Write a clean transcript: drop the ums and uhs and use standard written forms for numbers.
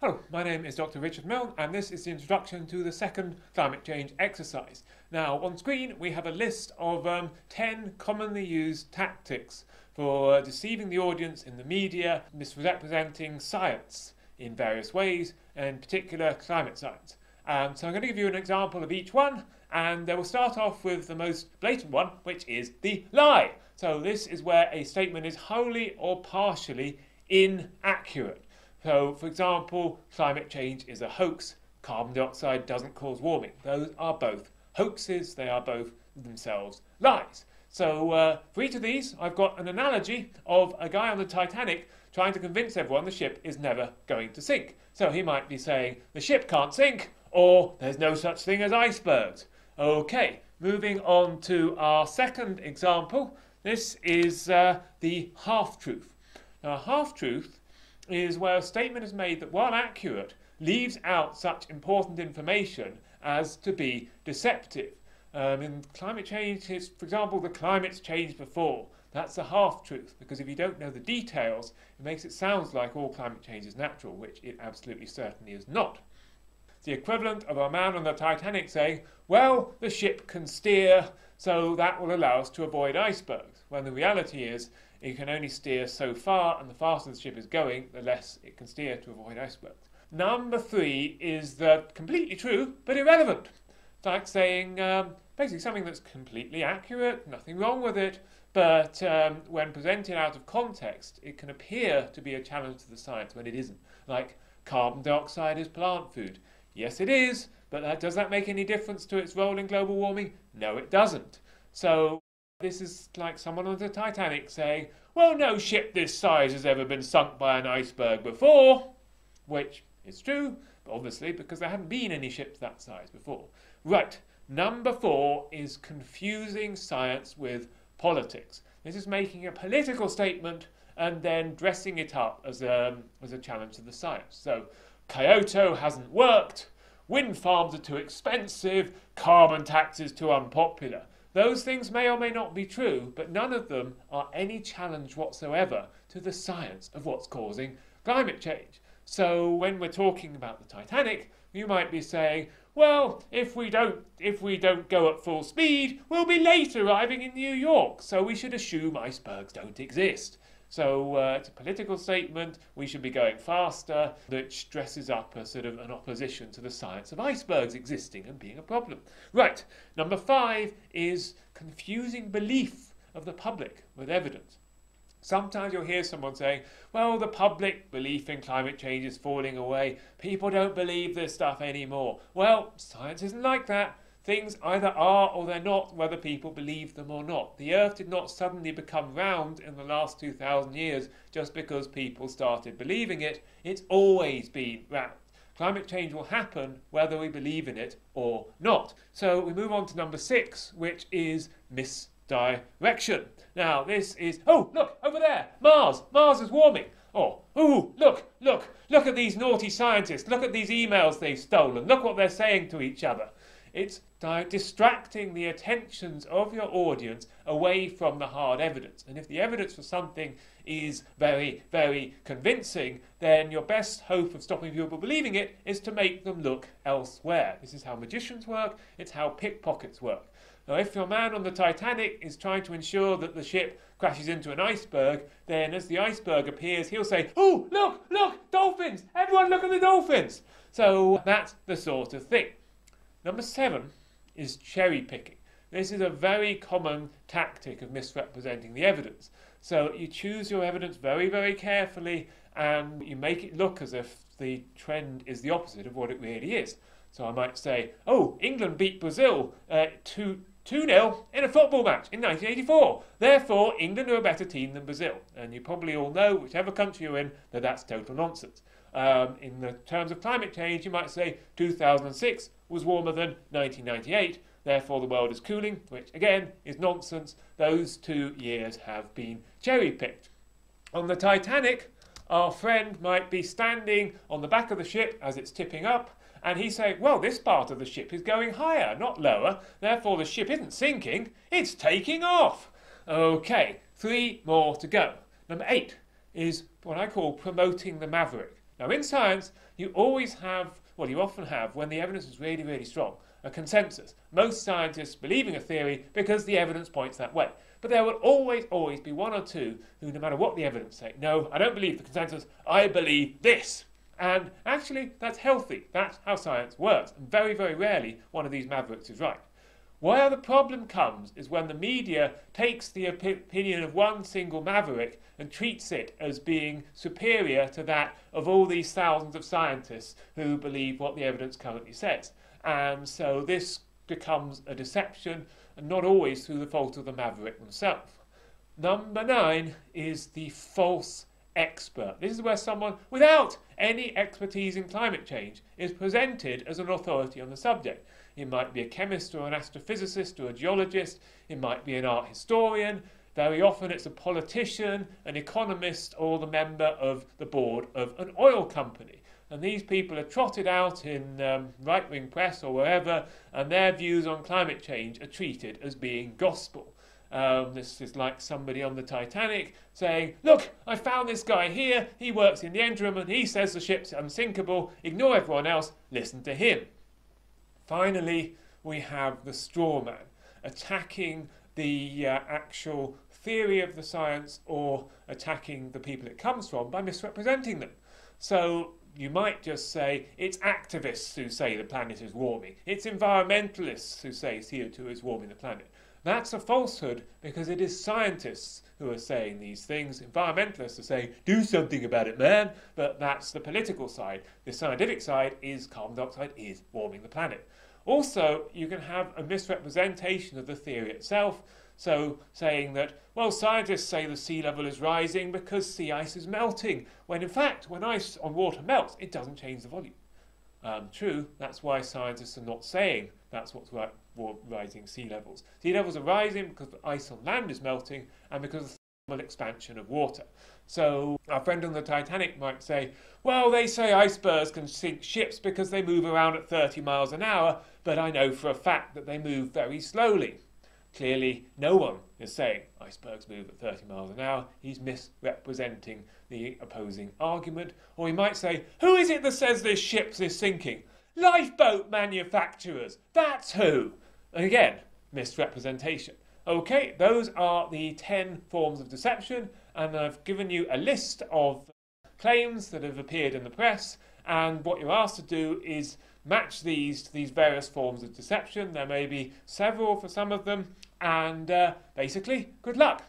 Hello, my name is Dr. Richard Milne, and this is the introduction to the second climate change exercise. Now, on screen we have a list of 10 commonly used tactics for deceiving the audience in the media, misrepresenting science in various ways, and in particular climate science. So I'm going to give you an example of each one, and we'll start off with the most blatant one, which is the lie. So this is where a statement is wholly or partially inaccurate. So, for example, climate change is a hoax, carbon dioxide doesn't cause warming. Those are both hoaxes, they are both themselves lies. So for each of these, I've got an analogy of a guy on the Titanic trying to convince everyone the ship is never going to sink. So he might be saying, the ship can't sink, or there's no such thing as icebergs. Okay, moving on to our second example. This is the half-truth. Now, a half-truth is where a statement is made that, while accurate, leaves out such important information as to be deceptive. In climate change, for example, the climate's changed before. That's a half-truth, because if you don't know the details, it makes it sound like all climate change is natural, which it absolutely certainly is not. It's the equivalent of a man on the Titanic saying, well, the ship can steer, so that will allow us to avoid icebergs, when the reality is it can only steer so far, and the faster the ship is going, the less it can steer to avoid icebergs. Number 3 is completely true, but irrelevant. It's like saying basically something that's completely accurate, nothing wrong with it, but when presented out of context, it can appear to be a challenge to the science when it isn't. Like, carbon dioxide is plant food. Yes, it is, but does that make any difference to its role in global warming? No, it doesn't. So this is like someone on the Titanic saying, well, no ship this size has ever been sunk by an iceberg before, which is true, obviously, because there hadn't been any ships that size before. Right, number 4 is confusing science with politics. This is making a political statement and then dressing it up as a challenge to the science. So, Kyoto hasn't worked, wind farms are too expensive, carbon tax is too unpopular. Those things may or may not be true, but none of them are any challenge whatsoever to the science of what's causing climate change. So when we're talking about the Titanic, you might be saying, well, if we don't go at full speed, we'll be late arriving in New York, so we should assume icebergs don't exist. So it's a political statement, we should be going faster, which dresses up a sort of an opposition to the science of icebergs existing and being a problem. Right, number 5 is confusing belief of the public with evidence. Sometimes you'll hear someone saying, well, the public belief in climate change is falling away. People don't believe this stuff anymore. Well, science isn't like that. Things either are or they're not, whether people believe them or not. The Earth did not suddenly become round in the last 2,000 years just because people started believing it. It's always been round. Climate change will happen whether we believe in it or not. So we move on to number 6, which is misdirection. Now this is, oh, look, over there, Mars is warming. Or, ooh, look at these naughty scientists. Look at these emails they've stolen. Look what they're saying to each other. It's distracting the attentions of your audience away from the hard evidence. And if the evidence for something is very, very convincing, then your best hope of stopping people believing it is to make them look elsewhere. This is how magicians work. It's how pickpockets work. Now, if your man on the Titanic is trying to ensure that the ship crashes into an iceberg, then as the iceberg appears, he'll say, oh, look, dolphins! Everyone look at the dolphins! So that's the sort of thing. Number 7 is cherry picking. This is a very common tactic of misrepresenting the evidence. So you choose your evidence very, very carefully and you make it look as if the trend is the opposite of what it really is. So I might say, oh, England beat Brazil 2-0 in a football match in 1984. Therefore, England are a better team than Brazil. And you probably all know, whichever country you're in, that that's total nonsense. In the terms of climate change, you might say 2006 was warmer than 1998, therefore the world is cooling, which again is nonsense. Those 2 years have been cherry-picked. On the Titanic, our friend might be standing on the back of the ship as it's tipping up, and he's saying, well, this part of the ship is going higher, not lower, therefore the ship isn't sinking, it's taking off. Okay, 3 more to go. Number 8 is what I call promoting the Maverick. Now in science, you always have, well, you often have, when the evidence is really, really strong, a consensus. Most scientists believing a theory because the evidence points that way. But there will always be one or two who, no matter what the evidence say, no, I don't believe the consensus, I believe this. And actually, that's healthy. That's how science works. And very, very rarely one of these mavericks is right. Where the problem comes is when the media takes the opinion of one single maverick and treats it as being superior to that of all these thousands of scientists who believe what the evidence currently says. And so this becomes a deception, and not always through the fault of the maverick themselves. Number 9 is the false expert. This is where someone without any expertise in climate change is presented as an authority on the subject. It might be a chemist or an astrophysicist or a geologist. It might be an art historian. Very often it's a politician, an economist, or the member of the board of an oil company. And these people are trotted out in right-wing press or wherever, and their views on climate change are treated as being gospel. This is like somebody on the Titanic saying, look, I found this guy here, he works in the engine room and he says the ship's unsinkable, ignore everyone else, listen to him. Finally, we have the strawman, attacking the actual theory of the science or attacking the people it comes from by misrepresenting them. So you might just say it's activists who say the planet is warming, it's environmentalists who say CO2 is warming the planet. That's a falsehood because it is scientists who are saying these things. Environmentalists are saying, do something about it, man. But that's the political side. The scientific side is carbon dioxide is warming the planet. Also, you can have a misrepresentation of the theory itself. So saying that, well, scientists say the sea level is rising because sea ice is melting. When in fact, when ice on water melts, it doesn't change the volume. True, that's why scientists are not saying that's what's rising sea levels. Sea levels are rising because the ice on land is melting and because of the thermal expansion of water. So our friend on the Titanic might say, well, they say icebergs can sink ships because they move around at 30 miles an hour, but I know for a fact that they move very slowly. Clearly, no one is saying icebergs move at 30 miles an hour. He's misrepresenting the opposing argument. Or he might say, who is it that says this ship is sinking? Lifeboat manufacturers, that's who. And again, misrepresentation. Okay, those are the 10 forms of deception, and I've given you a list of claims that have appeared in the press, and what you're asked to do is match these to these various forms of deception. There may be several for some of them, and basically, good luck.